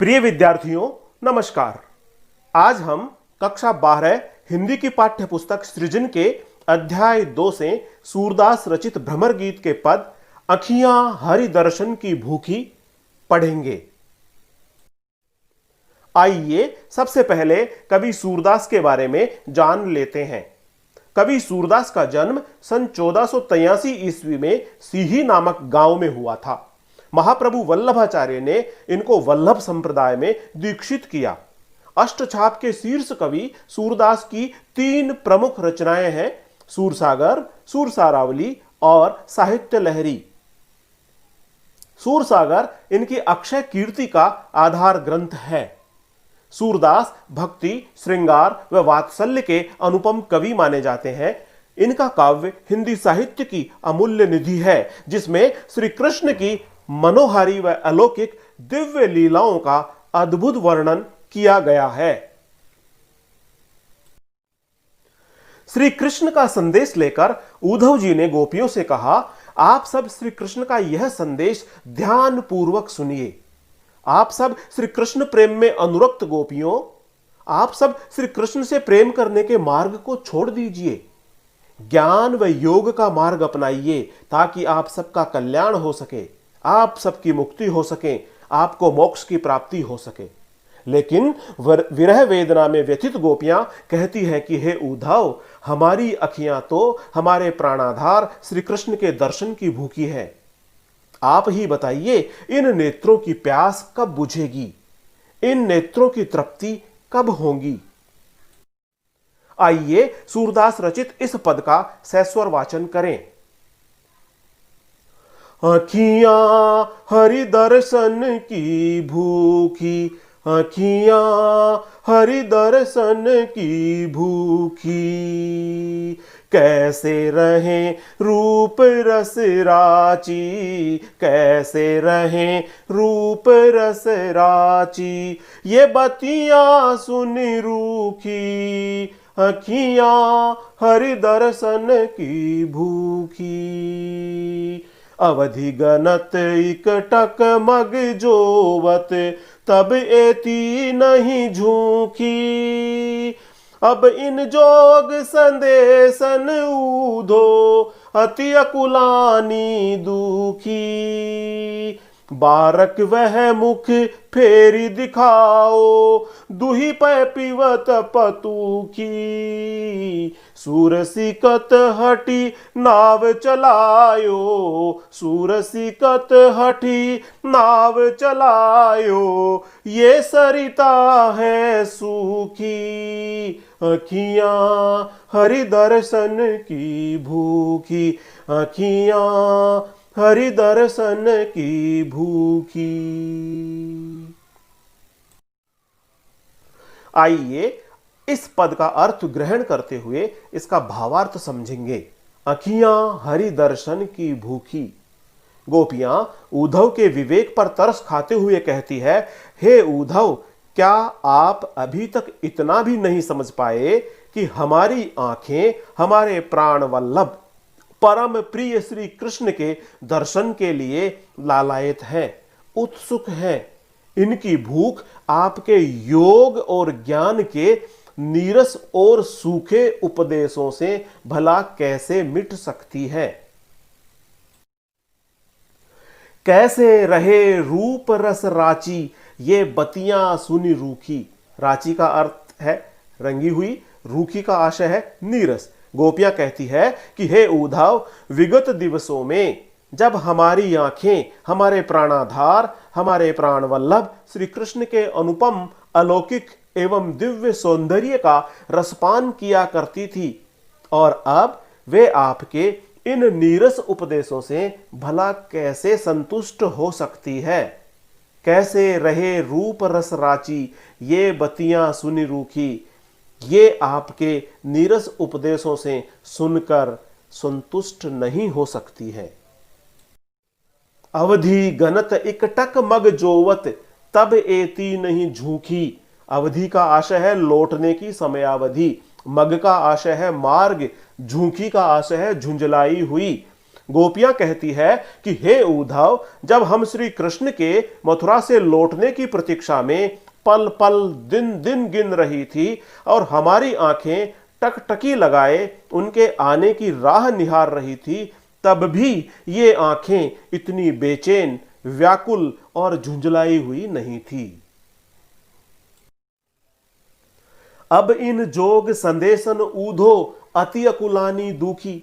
प्रिय विद्यार्थियों, नमस्कार। आज हम कक्षा 12 हिंदी की पाठ्य पुस्तक सृजन के अध्याय 2 से सूरदास रचित भ्रमर गीत के पद अखियां हरि दर्शन की भूखी पढ़ेंगे। आइए सबसे पहले कवि सूरदास के बारे में जान लेते हैं। कवि सूरदास का जन्म सन 1483 ईस्वी में सीही नामक गांव में हुआ था। महाप्रभु वल्लभाचार्य ने इनको वल्लभ संप्रदाय में दीक्षित किया। अष्टछाप के शीर्ष कवि सूरदास की 3 प्रमुख रचनाएं हैं: सूरसागर, सूरसारावली और साहित्य लहरी। सूरसागर इनकी अक्षय कीर्ति का आधार ग्रंथ है। सूरदास भक्ति, श्रृंगार व वात्सल्य के अनुपम कवि माने जाते हैं। इनका काव्य हिंदी साहित्य की अमूल्य निधि है, जिसमें श्री कृष्ण की मनोहारी व अलौकिक दिव्य लीलाओं का अद्भुत वर्णन किया गया है। श्री कृष्ण का संदेश लेकर उद्धव जी ने गोपियों से कहा, आप सब श्री कृष्ण का यह संदेश ध्यान पूर्वक सुनिए। आप सब श्री कृष्ण प्रेम में अनुरक्त गोपियों, आप सब श्री कृष्ण से प्रेम करने के मार्ग को छोड़ दीजिए। ज्ञान व योग का मार्ग अपनाइए ताकि आप सबका कल्याण हो सके, आप सबकी मुक्ति हो सके, आपको मोक्ष की प्राप्ति हो सके। लेकिन विरह वेदना में व्यथित गोपियां कहती हैं कि हे उद्धव, हमारी अखियां तो हमारे प्राणाधार श्री कृष्ण के दर्शन की भूखी है। आप ही बताइए, इन नेत्रों की प्यास कब बुझेगी, इन नेत्रों की तृप्ति कब होगी। आइए सूरदास रचित इस पद का सैस्वर वाचन करें। अखियां हरि दर्शन की भूखी, अखियां हरि दर्शन की भूखी, कैसे रहें रूप रस राची, कैसे रहें रूप रस राची, ये बतियां सुन रूखी, अखियां हरि दर्शन की भूखी। अवधि गनत इकटक मग जोवत, तब एती नहीं झूठी, अब इन जोग संदेशन ऊधो, अति अकुलानी दुखी। बारक वह मुख फेरी दिखाओ, दुही पै पिवत पतूखी, सूरसिकत हटी नाव चलायो, सूरसिकत हटी नाव चलायो, ये सरिता है सूखी, अखियां हरि दर्शन की भूखी, अखियां हरि दर्शन की भूखी। आइए इस पद का अर्थ ग्रहण करते हुए इसका भावार्थ समझेंगे। अखियां हरि दर्शन की भूखी। गोपियां उद्धव के विवेक पर तरस खाते हुए कहती है, हे उद्धव, क्या आप अभी तक इतना भी नहीं समझ पाए कि हमारी आंखें हमारे प्राण वल्लभ परम प्रिय श्री कृष्ण के दर्शन के लिए लालायित हैं, उत्सुक हैं। इनकी भूख आपके योग और ज्ञान के नीरस और सूखे उपदेशों से भला कैसे मिट सकती है। कैसे रहे रूप रस राची, ये बतियां सुनी रूखी। राची का अर्थ है रंगी हुई, रूखी का आशय है नीरस। गोपियां कहती है कि हे उद्धव, विगत दिवसों में जब हमारी आंखें हमारे प्राणाधार, हमारे प्राण वल्लभ श्री कृष्ण के अनुपम अलौकिक एवं दिव्य सौंदर्य का रसपान किया करती थी, और अब वे आपके इन नीरस उपदेशों से भला कैसे संतुष्ट हो सकती है। कैसे रहे रूप रस राची, ये बतियां सुनी रूखी, ये आपके नीरस उपदेशों से सुनकर संतुष्ट नहीं हो सकती है। अवधि गनत इकटक मग जोवत, तब एती नहीं झूठी। अवधि का आशय है लौटने की समयावधि, मग का आशय है मार्ग, झूठी का आशय है झुंझलाई हुई। गोपियां कहती है कि हे उद्धव, जब हम श्री कृष्ण के मथुरा से लौटने की प्रतीक्षा में पल पल दिन दिन गिन रही थी और हमारी आंखें टकटकी लगाए उनके आने की राह निहार रही थी, तब भी ये आंखें इतनी बेचैन, व्याकुल और झुंझलाई हुई नहीं थी। अब इन जोग संदेशन ऊधो अति अकुलानी दुखी।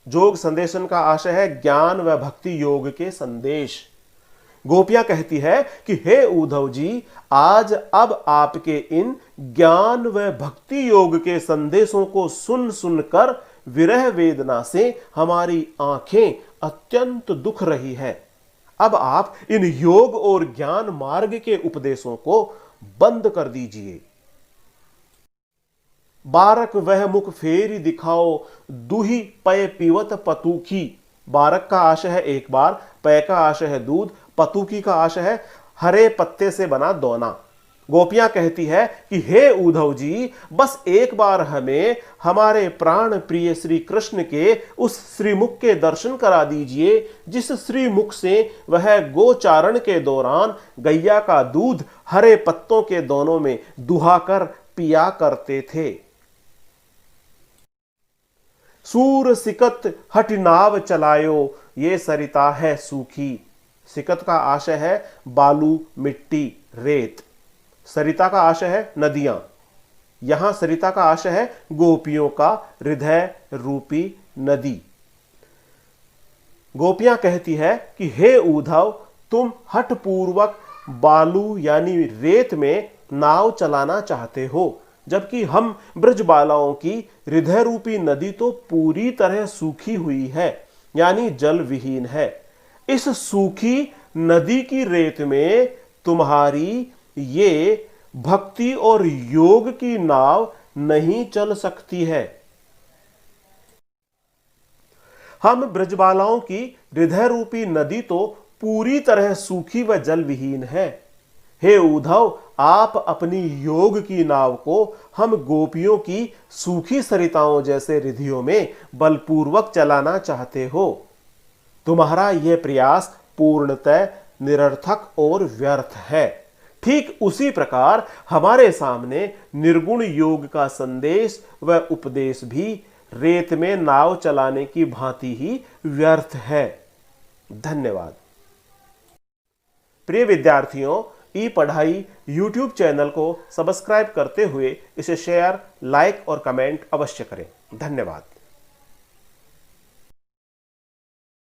जोग संदेशन का आशय है ज्ञान व भक्ति योग के संदेश। गोपियां कहती है कि हे उद्धव जी, आज अब आपके इन ज्ञान व भक्ति योग के संदेशों को सुन सुनकर विरह वेदना से हमारी आंखें अत्यंत दुख रही है। अब आप इन योग और ज्ञान मार्ग के उपदेशों को बंद कर दीजिए। बारक वह मुख फेरी दिखाओ, दूही पय पीवत पतुकी। बारक का आशय है एक बार, पय का आशय है दूध, पतुकी का आशय है हरे पत्ते से बना दोना। गोपियां कहती है कि हे उद्धव जी, बस एक बार हमें हमारे प्राण प्रिय श्री कृष्ण के उस श्रीमुख के दर्शन करा दीजिए, जिस श्रीमुख से वह गोचारण के दौरान गैया का दूध हरे पत्तों के दोनों में दुहाकर पिया करते थे। सूर सिकत हठ नाव चलायो, ये सरिता है सूखी। सिकत का आशय है बालू, मिट्टी, रेत। सरिता का आशय है नदियां। यहां सरिता का आशय है गोपियों का हृदय रूपी नदी। गोपियां कहती है कि हे उद्धव, तुम हठ पूर्वक बालू यानी रेत में नाव चलाना चाहते हो, जबकि हम ब्रजबालाओं की हृदय रूपी नदी तो पूरी तरह सूखी हुई है, यानी जल विहीन है। इस सूखी नदी की रेत में तुम्हारी ये भक्ति और योग की नाव नहीं चल सकती है। हम ब्रजबालाओं की हृदय रूपी नदी तो पूरी तरह सूखी व जल विहीन है। हे उद्धव, आप अपनी योग की नाव को हम गोपियों की सूखी सरिताओं जैसे रिधियों में बलपूर्वक चलाना चाहते हो। तुम्हारा यह प्रयास पूर्णतः निरर्थक और व्यर्थ है। ठीक उसी प्रकार हमारे सामने निर्गुण योग का संदेश व उपदेश भी रेत में नाव चलाने की भांति ही व्यर्थ है। धन्यवाद। प्रिय विद्यार्थियों, ई पढ़ाई YouTube चैनल को सब्सक्राइब करते हुए इसे शेयर, लाइक और कमेंट अवश्य करें। धन्यवाद।